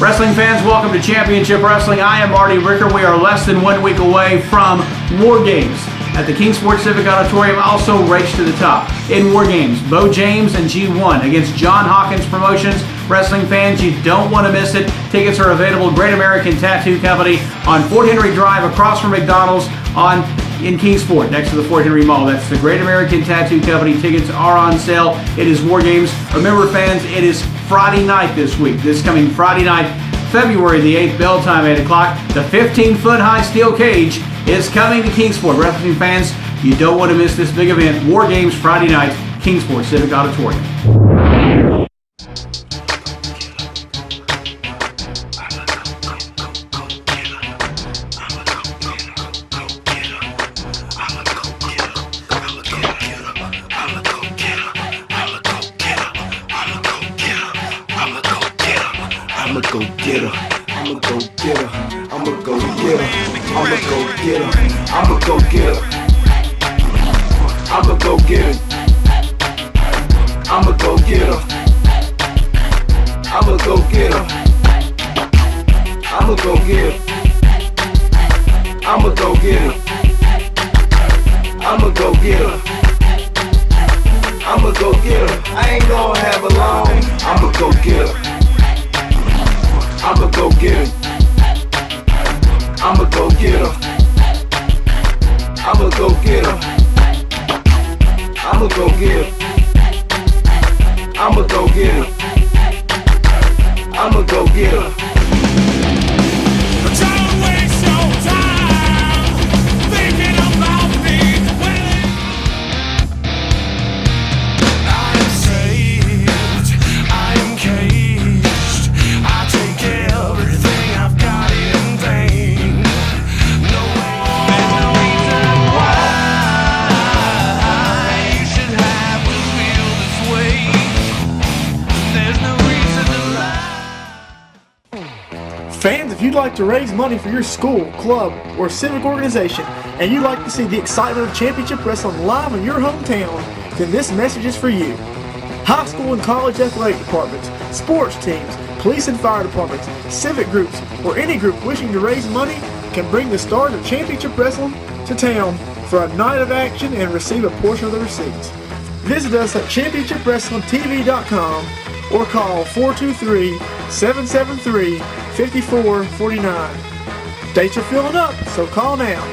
Wrestling fans, welcome to Championship Wrestling. I am Marty Ricker. We are less than 1 week away from War Games at the Kingsport Civic Auditorium, also Race to the Top. In War Games, Bo James and G1 against John Hawkins Promotions. Wrestling fans, you don't want to miss it. Tickets are available at Great American Tattoo Company on Fort Henry Drive across from McDonald's in Kingsport, next to the Fort Henry Mall. That's the Great American Tattoo Company. Tickets are on sale. It is War Games. Remember, fans, it is Friday night this week. This coming Friday night, February the 8th, bell time 8 o'clock. The 15-foot high steel cage is coming to Kingsport. Wrestling fans, you don't want to miss this big event. War Games Friday night, Kingsport Civic Auditorium. I'ma go get her. I'ma go get her. I'ma go get her. I'ma go get her. I'ma go get her. I'ma go get her. I'ma go get her. I'ma go get her. I'ma go get her. I'ma go get her. I'ma go get her. I'ma go get her. I ain't gonna have her long. I'ma go get her. I'ma go get her. I'ma go get her. I'ma go get her. I'ma go get her. I'ma go get her. I'ma go get her. Don't waste your time thinking about me. I am saved, I am caged. I take everything I've got in vain. No, there's no reason why you should have to feel this way. There's no reason to lie. Fans, if you'd like to raise money for your school, club, or civic organization, and you'd like to see the excitement of Championship Wrestling live in your hometown, then this message is for you. High school and college athletic departments, sports teams, police and fire departments, civic groups, or any group wishing to raise money can bring the stars of Championship Wrestling to town for a night of action and receive a portion of the receipts. Visit us at championshipwrestlingtv.com or call 423-773-5449. Dates are filling up, so call now.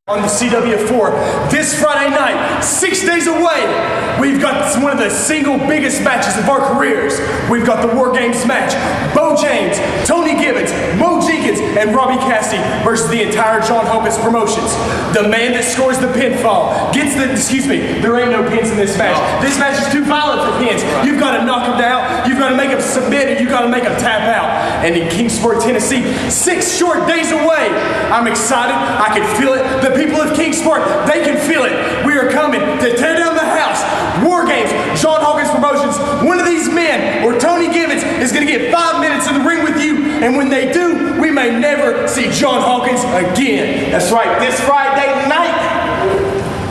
On the CW4 this Friday night, 6 days away, we've got one of the single biggest matches of our careers. We've got the War Games match. Bo James, Tony Gibbons, Mo Jenkins, and Robbie Cassidy versus the entire John Hawkins Promotions. The man that scores the pinfall gets the, there ain't no pins in this match. This match is too violent for pins. You've got to knock him down, you've got to make him submit, and you've got to make him tap out. And in Kingsport, Tennessee, 6 short days away, I'm excited, I can feel it. The people of Kingsport, they can feel it. We are coming to tear down the house. War Games, John Hawkins Promotions. One of these men, or Tony Gibbons, is going to get 5 minutes in the ring with you, and when they do, we may never see John Hawkins again. That's right, this Friday night,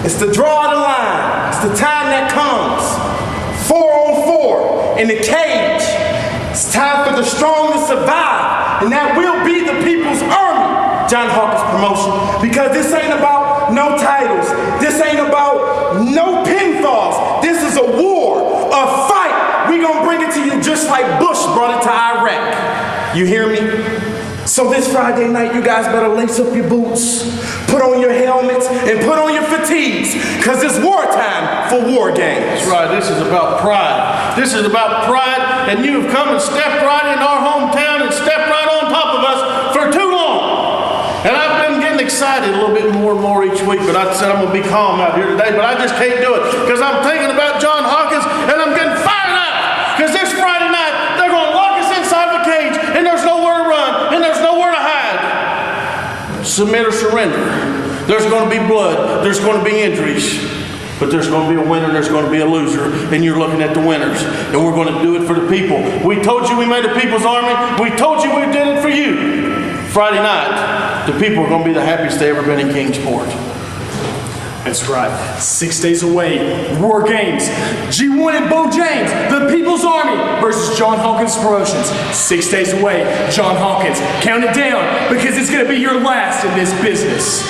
it's the draw of the line. It's the time that comes. 4-on-4 in the cage. It's time for the strong to survive, and that will be the people's army. John Hawkins Promotion, because this ain't about no titles, this ain't about no pinfalls, this is a war, a fight. We gonna bring it to you just like Bush brought it to Iraq. You hear me? So this Friday night, you guys better lace up your boots, put on your helmets, and put on your fatigues, because it's wartime for War Games. That's right, this is about pride. This is about pride, and you have come and stepped right in our hometown and stepped right on top of us for too long. And I've been getting excited a little bit more and more each week, but I said I'm going to be calm out here today, but I just can't do it because I'm thinking about John Hawkins and I'm getting fired up because this Friday night they're going to lock us inside the cage and there's nowhere to run and there's nowhere to hide. Submit or surrender. There's going to be blood. There's going to be injuries. But there's going to be a winner and there's going to be a loser, and you're looking at the winners. And we're going to do it for the people. We told you we made a people's army. We told you we did it for you. Friday night, the people are going to be the happiest they ever been in Kingsport. That's right. 6 days away, War Games. G1 and Bo James, the People's Army versus John Hawkins Promotions. 6 days away, John Hawkins. Count it down because it's going to be your last in this business.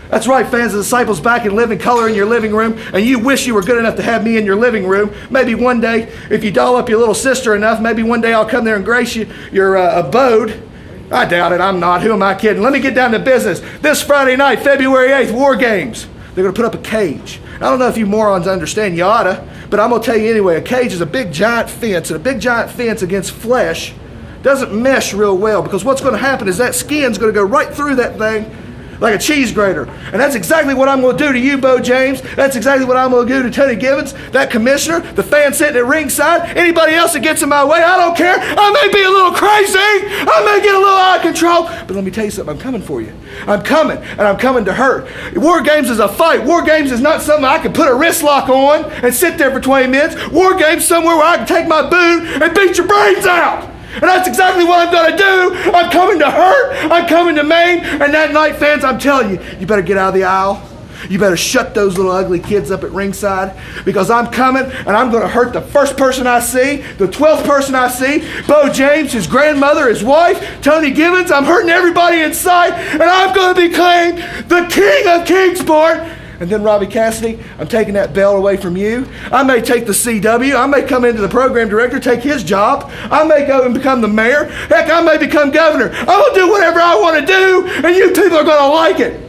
That's right, fans of Disciples, back in living color in your living room, and you wish you were good enough to have me in your living room. Maybe one day, if you doll up your little sister enough, maybe one day I'll come there and grace you your abode. I doubt it, I'm not. Who am I kidding? Let me get down to business. This Friday night, February 8th, War Games. They're going to put up a cage. I don't know if you morons understand, you oughta, but I'm going to tell you anyway, a cage is a big giant fence, and a big giant fence against flesh doesn't mesh real well, because what's going to happen is that skin's going to go right through that thing like a cheese grater. And that's exactly what I'm going to do to you, Bo James. That's exactly what I'm going to do to Tony Gibbons, that commissioner, the fan sitting at ringside, anybody else that gets in my way. I don't care. I may be a little crazy. I may get a little out of control. But let me tell you something. I'm coming for you. I'm coming, and I'm coming to hurt. War Games is a fight. War Games is not something I can put a wrist lock on and sit there for 20 minutes. War Games somewhere where I can take my boot and beat your brains out. And that's exactly what I'm going to do. I'm coming to hurt. I'm coming to maim. And that night, fans, I'm telling you, you better get out of the aisle. You better shut those little ugly kids up at ringside, because I'm coming and I'm going to hurt the first person I see, the 12th person I see, Bo James, his grandmother, his wife, Tony Gibbons. I'm hurting everybody in sight, and I'm going to be claimed the king of Kingsport. And then, Robbie Cassidy, I'm taking that belt away from you. I may take the CW. I may come into the program director, take his job. I may go and become the mayor. Heck, I may become governor. I'm going to do whatever I want to do, and you people are going to like it.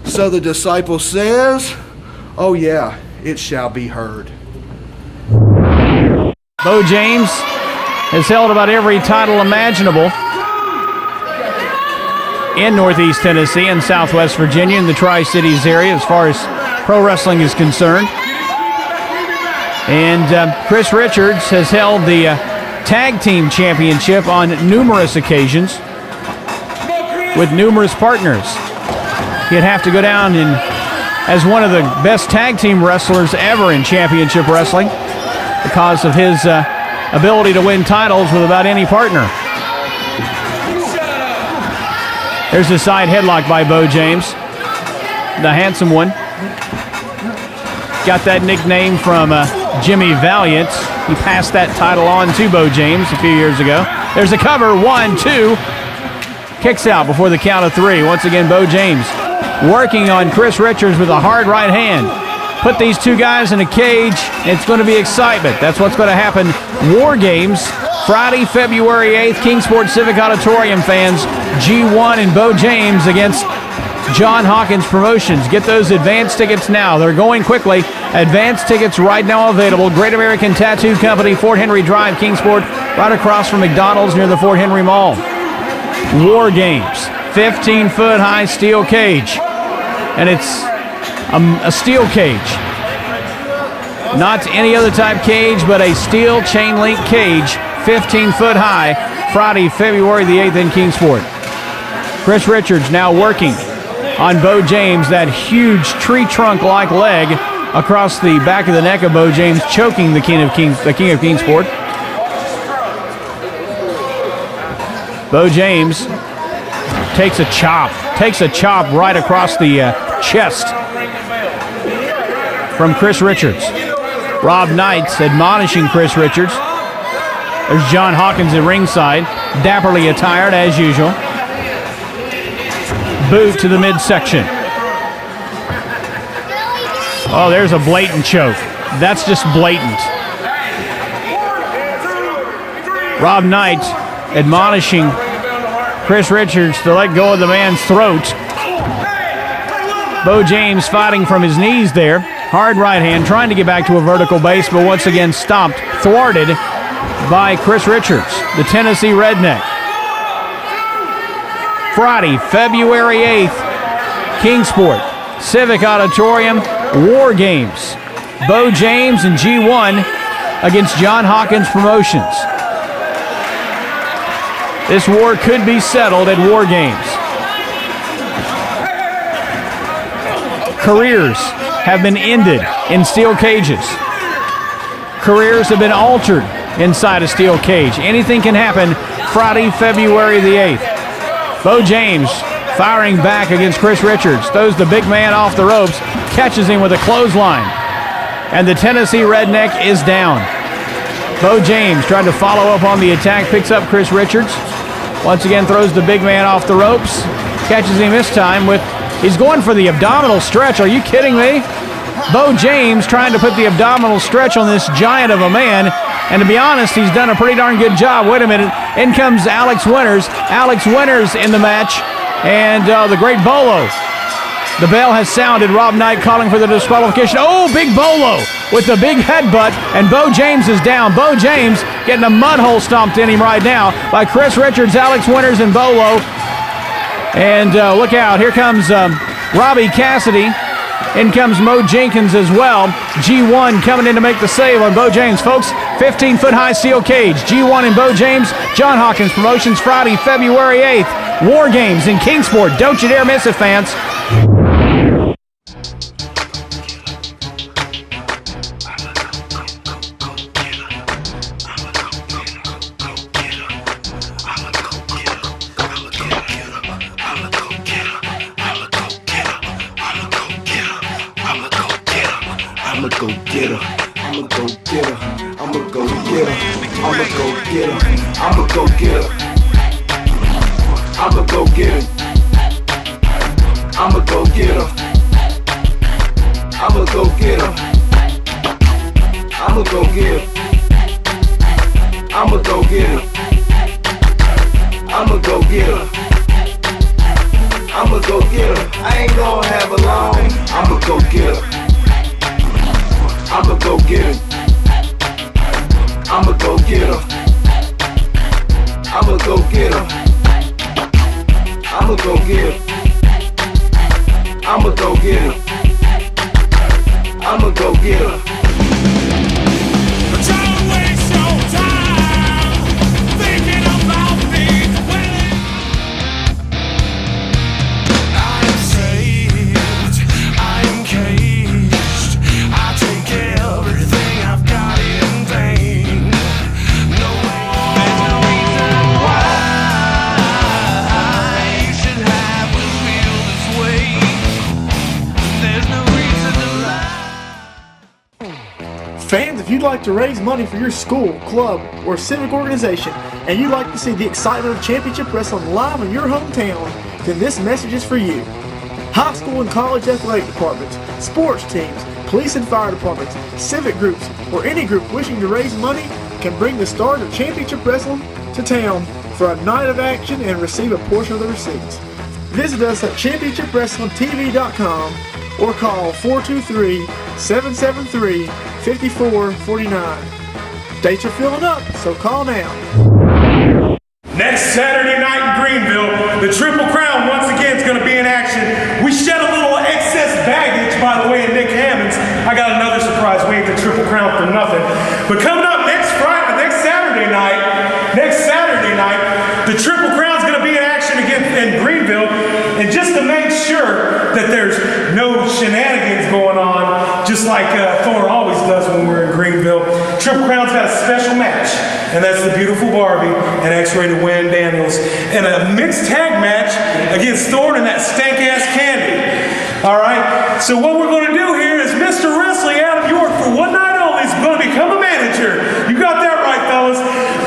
So the disciple says, oh yeah, it shall be heard. Bo James has held about every title imaginable in Northeast Tennessee and Southwest Virginia in the Tri-Cities area as far as pro wrestling is concerned. And Chris Richards has held the tag team championship on numerous occasions with numerous partners. He'd have to go down as one of the best tag team wrestlers ever in championship wrestling because of his ability to win titles with about any partner. There's a side headlock by Bo James, the handsome one. Got that nickname from Jimmy Valiant. He passed that title on to Bo James a few years ago. There's a cover, 1, 2. Kicks out before the count of 3. Once again, Bo James working on Chris Richards with a hard right hand. Put these two guys in a cage, it's going to be excitement. That's what's going to happen. War Games, Friday, February 8th, Kingsport Civic Auditorium, fans. G1 and Bo James against John Hawkins Promotions. Get those advance tickets now. They're going quickly. Advance tickets right now available. Great American Tattoo Company, Fort Henry Drive, Kingsport, right across from McDonald's near the Fort Henry Mall. War Games, 15-foot high steel cage. And it's a steel cage. Not any other type cage, but a steel chain link cage, 15-foot high, Friday, February the 8th in Kingsport. Chris Richards now working on Bo James, that huge tree trunk-like leg across the back of the neck of Bo James, choking the King of Kingsport. Bo James takes a chop right across the chest from Chris Richards. Rob Knight admonishing Chris Richards. There's John Hawkins at ringside, dapperly attired as usual. Boot to the midsection. Oh, there's a blatant choke. That's just blatant. Rob Knight admonishing Chris Richards to let go of the man's throat. Bo James fighting from his knees there. Hard right hand, trying to get back to a vertical base, but once again stopped, thwarted by Chris Richards, the Tennessee Redneck. Friday, February 8th, Kingsport Civic Auditorium, War Games. Bo James and G1 against John Hawkins Promotions. This war could be settled at War Games. Careers have been ended in steel cages. Careers have been altered inside a steel cage. Anything can happen Friday, February the 8th. Bo James firing back against Chris Richards. Throws the big man off the ropes, catches him with a clothesline. And the Tennessee Redneck is down. Bo James trying to follow up on the attack, picks up Chris Richards. Once again throws the big man off the ropes, catches him this time with, he's going for the abdominal stretch. Are you kidding me? Bo James trying to put the abdominal stretch on this giant of a man. And to be honest, he's done a pretty darn good job. Wait a minute. In comes Alex Winters. Alex Winters in the match. And the great Bolo. The bell has sounded. Rob Knight calling for the disqualification. Oh, big Bolo with the big headbutt. And Bo James is down. Bo James getting a mud hole stomped in him right now by Chris Richards, Alex Winters, and Bolo. And look out. Here comes Robbie Cassidy. In comes Mo Jenkins as well. G1 coming in to make the save on Bo James. Folks, 15-foot high steel cage. G1 and Bo James. John Hawkins Promotions, Friday, February 8th. War Games in Kingsport. Don't you dare miss it, fans. I'ma go get her. I'ma go get her. I'ma go get her. I'ma go get her. I'ma go get her. I'ma go get her. I'ma go get her. I'ma go get her. I'ma go get her. I'ma go get her. I'ma go get her. I'ma go get her. I ain't gonna have her long. I'ma go get her. I'ma go get her. I'ma go get her. I'ma go get her. I'ma go get her. I'ma go get her. I'ma go get her. But don't waste your time thinking about these women. I'm saved, I'm caged. I take everything I've got in vain. No, there's no reason why you should have to feel this way. There's no reason to lie. Fans, if you'd like to raise money for your school, club, or civic organization, and you'd like to see the excitement of championship wrestling live in your hometown, then this message is for you. High school and college athletic departments, sports teams, police and fire departments, civic groups, or any group wishing to raise money can bring the stars of championship wrestling to town for a night of action and receive a portion of the receipts. Visit us at championshipwrestlingtv.com or call 423-773-5449. Dates are filling up, so call now. Next Saturday night in Greenville, the Triple Crown once again is going to be in action. We shed a little excess baggage, by the way, in Nick Hammonds. I got another surprise. We ain't the Triple Crown for nothing. But coming up next Saturday night, the Triple Crown's going to be in action again in Greenville. And just to make sure that there's no shenanigans going on, just like Thor always does when we're in Greenville, Triple Crown's got a special match. And that's the beautiful Barbie and X-Rated Wayne Daniels in a mixed tag match against Thorne and that stank-ass Candy. All right? So what we're going to do here is Mr. Wrestling out of York for one night only is going to become a manager. You got that right, fellas.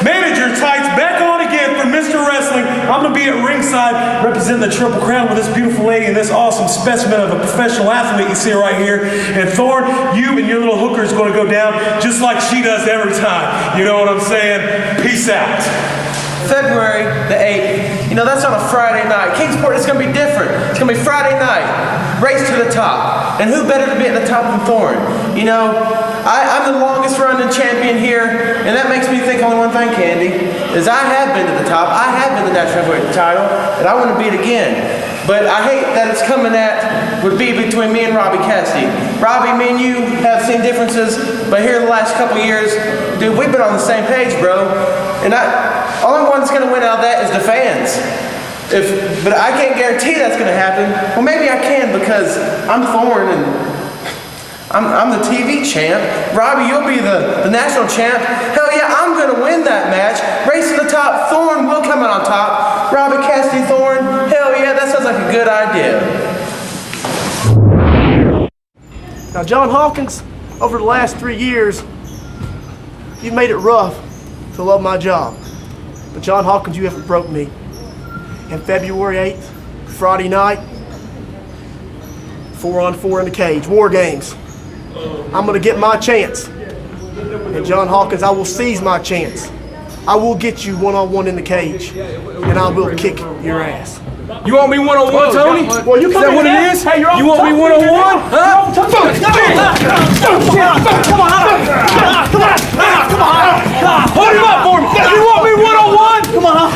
Manager tights back on again for Mr. Wrestling. I'm going to be at ringside representing the Triple Crown with this beautiful lady and this awesome specimen of a professional athlete you see right here. And Thorne, you and your little hooker is going to go down just like she does every time. You know what I'm saying? Peace out. February the 8th. You know, that's on a Friday night. Kingsport is going to be different. It's going to be Friday night. Race to the top. And who better to be at the top than Thorne? You know, I'm the longest running champion here, and that makes me think only one thing, Candy, is I have been to the top. I have been the national heavyweight title, and I want to be it again. But I hate that it's coming at would be between me and Robbie Cassidy. Robbie, me and you have seen differences, but here the last couple years, dude, we've been on the same page, bro. And only one that's going to win out of that is the fans. But I can't guarantee that's going to happen. Well, maybe I can because I'm Thorne and I'm the TV champ. Robbie, you'll be the national champ. Hell yeah, I'm going to win that match. Race to the top. Thorne will come out on top. Robbie Cassidy, Thorne. Hell yeah, that sounds like a good idea. Now, John Hawkins, over the last 3 years, you've made it rough to love my job. But John Hawkins, you haven't broke me. And February 8th, Friday night, 4-on-4 in the cage, War Games. I'm gonna get my chance. And John Hawkins, I will seize my chance. I will get you one-on-one in the cage, and I will kick your ass. You want me one-on-one, Tony? Well, you Is that what it is? Hey, You want me one-on-one? Huh? Come on! Hold him up for me! You want me one-on-one? Come on,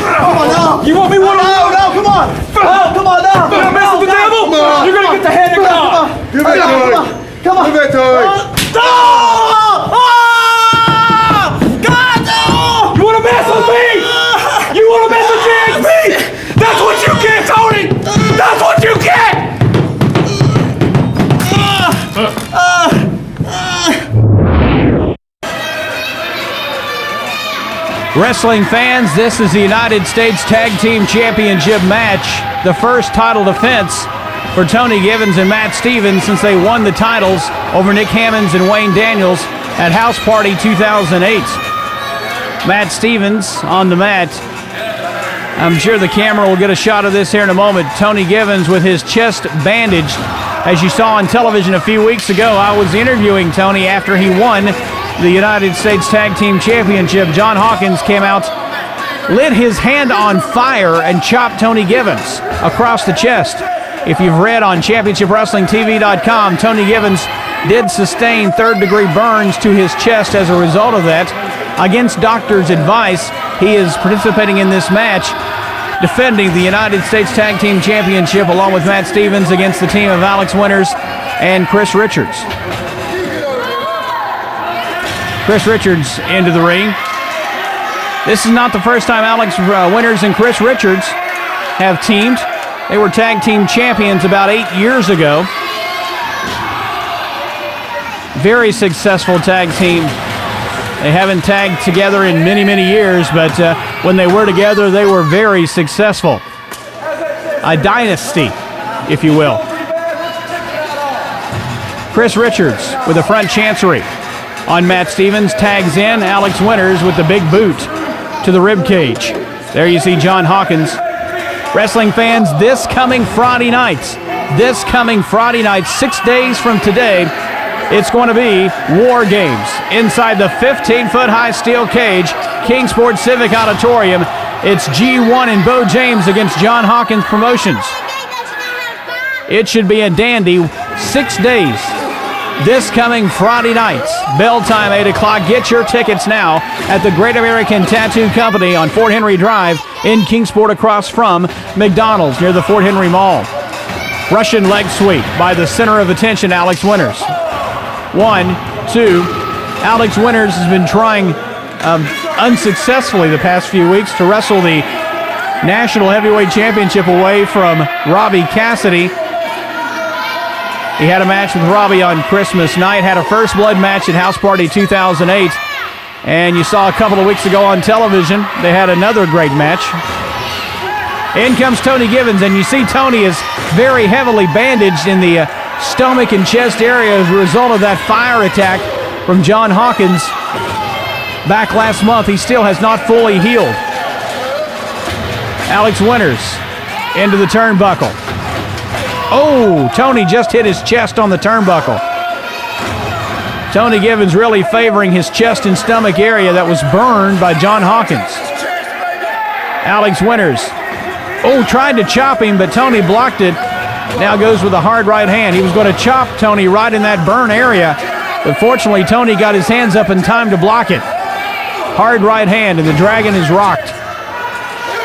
now. You want me one-on-one? No, come on. Oh, come on, now. You gonna mess with the devil? You're gonna get the head of God. Give it to him. Come on. Give it to him. You wanna mess with me? You wanna mess with JXP? That's what you get, Tony! That's what you get! Wrestling fans, this is the United States Tag Team Championship match, the first title defense for Tony Givens and Matt Stevens since they won the titles over Nick Hammonds and Wayne Daniels at House Party 2008. Matt Stevens on the mat. I'm sure the camera will get a shot of this here in a moment. Tony Givens with his chest bandaged. As you saw on television a few weeks ago, I was interviewing Tony after he won the United States Tag Team Championship. John Hawkins came out, lit his hand on fire, and chopped Tony Givens across the chest. If you've read on ChampionshipWrestlingTV.com, Tony Givens did sustain third-degree burns to his chest as a result of that. Against doctor's advice, he is participating in this match, defending the United States Tag Team Championship along with Matt Stevens against the team of Alex Winters and Chris Richards. Chris Richards into the ring. This is not the first time Alex Winters and Chris Richards have teamed. They were tag team champions about 8 years ago. Very successful tag team. They haven't tagged together in many, many years, but when they were together, they were very successful. A dynasty, if you will. Chris Richards with a front chancery on Matt Stevens, tags in Alex Winters with the big boot to the rib cage. There you see John Hawkins. Wrestling fans, this coming Friday night, 6 days from today, it's going to be War Games inside the 15-foot high steel cage, Kingsport Civic Auditorium. It's G1 and Bo James against John Hawkins Promotions. It should be a dandy 6 days. This coming Friday night, bell time 8 o'clock. Get your tickets now at the Great American Tattoo Company on Fort Henry Drive in Kingsport, across from McDonald's near the Fort Henry Mall. Russian leg sweep by the center of attention, Alex Winters. 1, 2. Alex Winters has been trying unsuccessfully the past few weeks to wrestle the National Heavyweight Championship away from Robbie Cassidy. He had a match with Robbie on Christmas night, had a First Blood match at House Party 2008, and you saw a couple of weeks ago on television, they had another great match. In comes Tony Givens, and you see Tony is very heavily bandaged in the stomach and chest area as a result of that fire attack from John Hawkins back last month. He still has not fully healed. Alex Winters into the turnbuckle. Oh, Tony just hit his chest on the turnbuckle. Tony Givens really favoring his chest and stomach area that was burned by John Hawkins. Alex Winters. Oh, tried to chop him, but Tony blocked it. Now goes with a hard right hand. He was going to chop Tony right in that burn area, but fortunately Tony got his hands up in time to block it. Hard right hand, and the Dragon is rocked.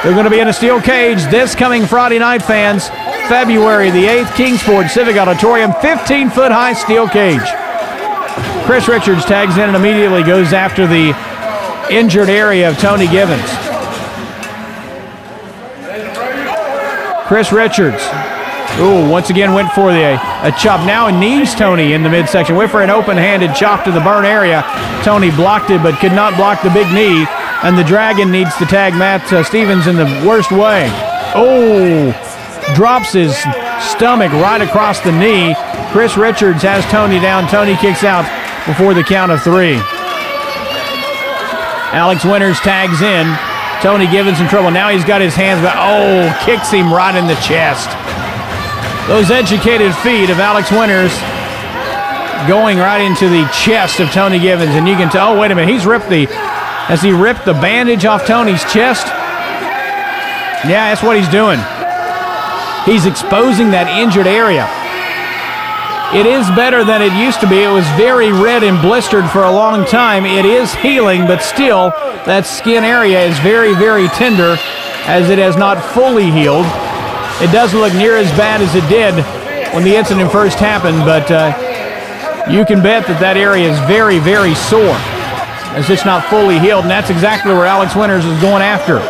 They're going to be in a steel cage this coming Friday night, fans. February the 8th, Kingsport Civic Auditorium, 15-foot high steel cage. Chris Richards tags in and immediately goes after the injured area of Tony Givens. Chris Richards, once again went for a chop now and knees Tony in the midsection. Went for an open-handed chop to the burn area. Tony blocked it but could not block the big knee, and the Dragon needs to tag Matt Stevens in the worst way. Oh, drops his stomach right across the knee. Chris Richards has Tony down. Tony kicks out before the count of 3. Alex Winters tags in. Tony Givens in trouble. Now he's got his hands back. Oh, kicks him right in the chest. Those educated feet of Alex Winters going right into the chest of Tony Givens. And you can tell, oh, wait a minute, has he ripped the bandage off Tony's chest? Yeah, that's what he's doing. He's exposing that injured area. It is better than it used to be. It was very red and blistered for a long time. It is healing, but still, that skin area is very, very tender as it has not fully healed. It doesn't look near as bad as it did when the incident first happened, but you can bet that area is very, very sore as it's not fully healed, and that's exactly where Alex Winters is going after.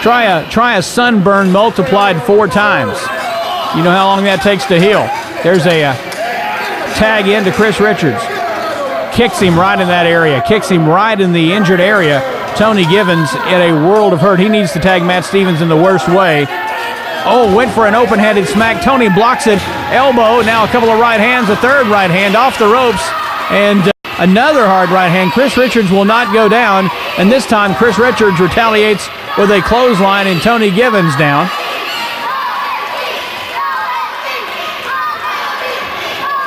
Try a sunburn multiplied 4 times. You know how long that takes to heal. There's a tag into Chris Richards. Kicks him right in that area. Kicks him right in the injured area. Tony Givens in a world of hurt. He needs to tag Matt Stevens in the worst way. Oh, went for an open-handed smack. Tony blocks it. Elbow. Now a couple of right hands. A third right hand off the ropes. And another hard right hand. Chris Richards will not go down. And this time Chris Richards retaliates with a clothesline and Tony Givens down.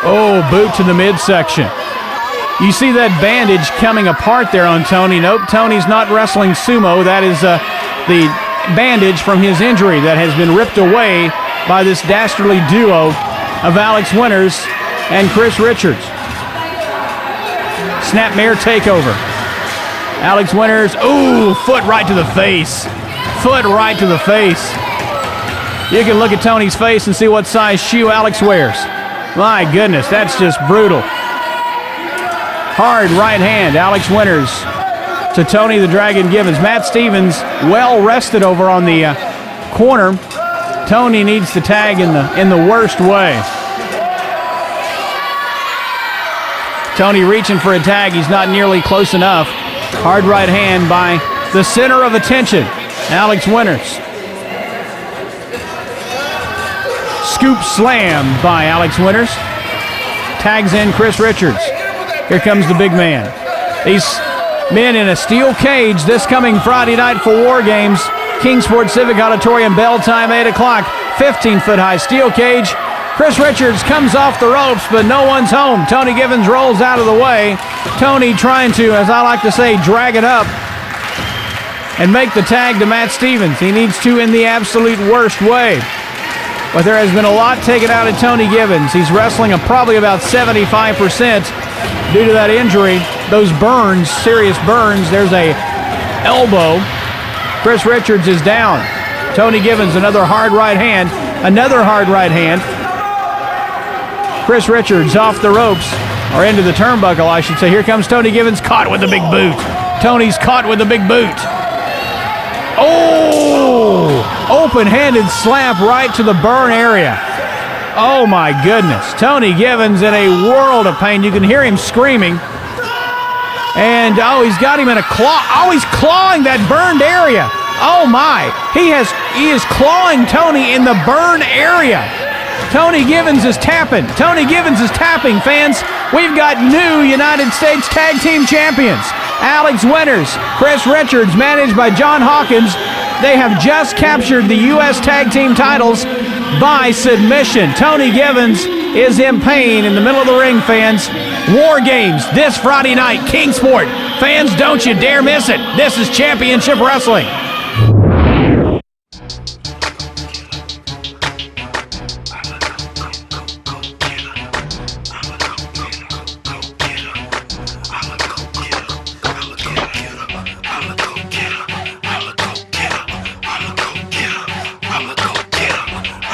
Oh, boot to the midsection. You see that bandage coming apart there on Tony. Nope, Tony's not wrestling sumo. That is the bandage from his injury that has been ripped away by this dastardly duo of Alex Winters and Chris Richards. Snapmare takeover. Alex Winters, ooh, foot right to the face. Foot right to the face. You can look at Tony's face and see what size shoe Alex wears. My goodness, that's just brutal. Hard right hand, Alex Winters to Tony the Dragon Givens. Matt Stevens well rested over on the corner. Tony needs to tag in the worst way. Tony reaching for a tag. He's not nearly close enough. Hard right hand by the center of attention, Alex Winters. Scoop slam by Alex Winters. Tags in Chris Richards. Here comes the big man. These men in a steel cage this coming Friday night for War Games. Kingsport Civic Auditorium, bell time 8 o'clock. 15-foot high steel cage. Chris Richards comes off the ropes, but no one's home. Tony Givens rolls out of the way. Tony trying to, as I like to say, drag it up and make the tag to Matt Stevens. He needs to in the absolute worst way. But there has been a lot taken out of Tony Givens. He's wrestling probably about 75% due to that injury. Those burns, serious burns. There's a elbow. Chris Richards is down. Tony Givens, another hard right hand. Another hard right hand. Chris Richards off the ropes, or into the turnbuckle, I should say. Here comes Tony Givens, caught with the big boot. Tony's caught with the big boot. Oh! Open-handed slap right to the burn area. Oh my goodness. Tony Givens in a world of pain. You can hear him screaming. And oh, he's got him in a claw. Oh, he's clawing that burned area. Oh my. He is clawing Tony in the burn area. Tony Givens is tapping. Tony Givens is tapping, fans. We've got new United States Tag Team Champions. Alex Winters, Chris Richards, managed by John Hawkins. They have just captured the U.S. Tag Team titles by submission. Tony Givens is in pain in the middle of the ring, fans. War Games this Friday night, Kingsport. Fans, don't you dare miss it. This is Championship Wrestling.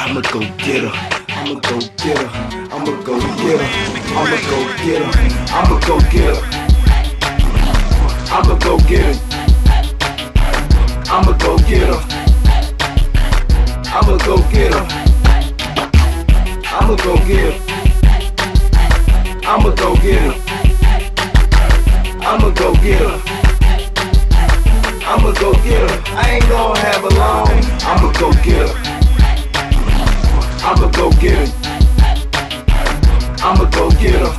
I'ma go get her. I'ma go get her. I'ma go get her. I'ma go get her. I'ma go get her. I'ma go get her. I'ma go get her. I'ma go get her. I'ma go get her. I'ma go get her. I'ma go get her. I'ma go get her. I ain't gonna have her long. I'ma go get her. I'ma go get her. I'ma go get her.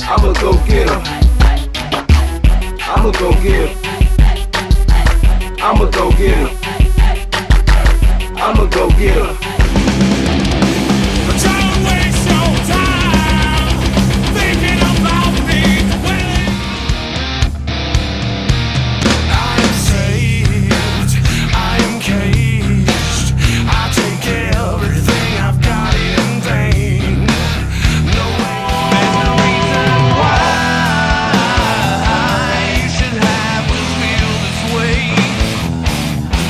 I'ma go get her. I'ma go get her. I'ma go get her. I'ma go get her. But don't waste your time thinking about me. I am saved, I am caged. I take everything I've got in vain. No, there's no reason why you should have to feel this way.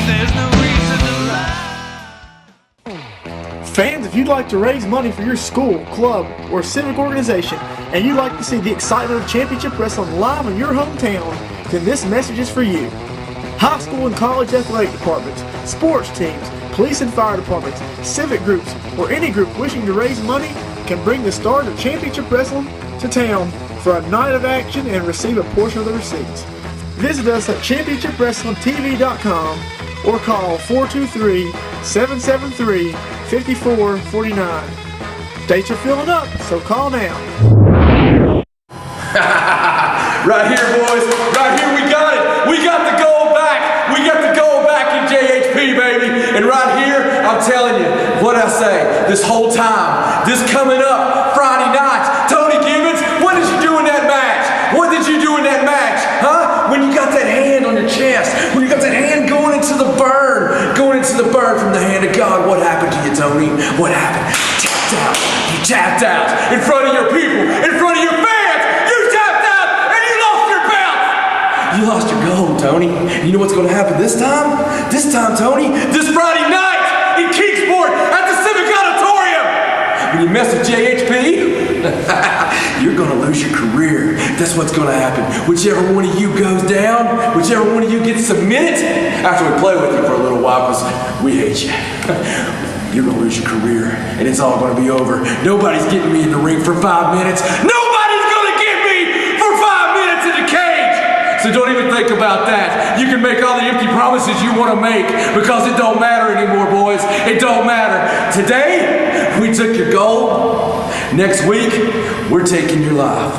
There's no reason to lie. Fans, if you'd like to raise money for your school, club, or civic organization, and you'd like to see the excitement of championship wrestling live in your hometown, then this message is for you. High school and college athletic departments, sports teams, police and fire departments, civic groups, or any group wishing to raise money can bring the stars of championship wrestling to town for a night of action and receive a portion of the receipts. Visit us at championshipwrestlingtv.com or call 423-773-5449. Dates are filling up, so call now. Right here, boys. Right here, we got it. We got the gold back. We got the gold back in JHP, baby. And right here, I'm telling you, what I say, this whole time, this coming up, Friday night, Tony Gibbons, what did you do in that match? What did you do in that match? Huh? When you got that hand on your chest, when you got that hand going into the burn from the hand of God, what happened to you, Tony? What happened? Tapped out. You tapped out in front of your people, in front of your fans. You tapped out and you lost your belt. You lost your gold, Tony. You know what's going to happen this time? This time, Tony, this Friday night in Kingsport at the Civic Auditorium. When you mess with JHP, you're going to lose your career. That's what's going to happen. Whichever one of you goes down, whichever one of you gets submitted, after we play with you for a little while because we hate you, you're going to lose your career and it's all going to be over. Nobody's getting me in the ring for 5 minutes. Nobody's going to get me for 5 minutes in the cage. So don't even think about that. You can make all the empty promises you want to make because it don't matter anymore, boys. It don't matter. Today, we took your gold. Next week, we're taking your life.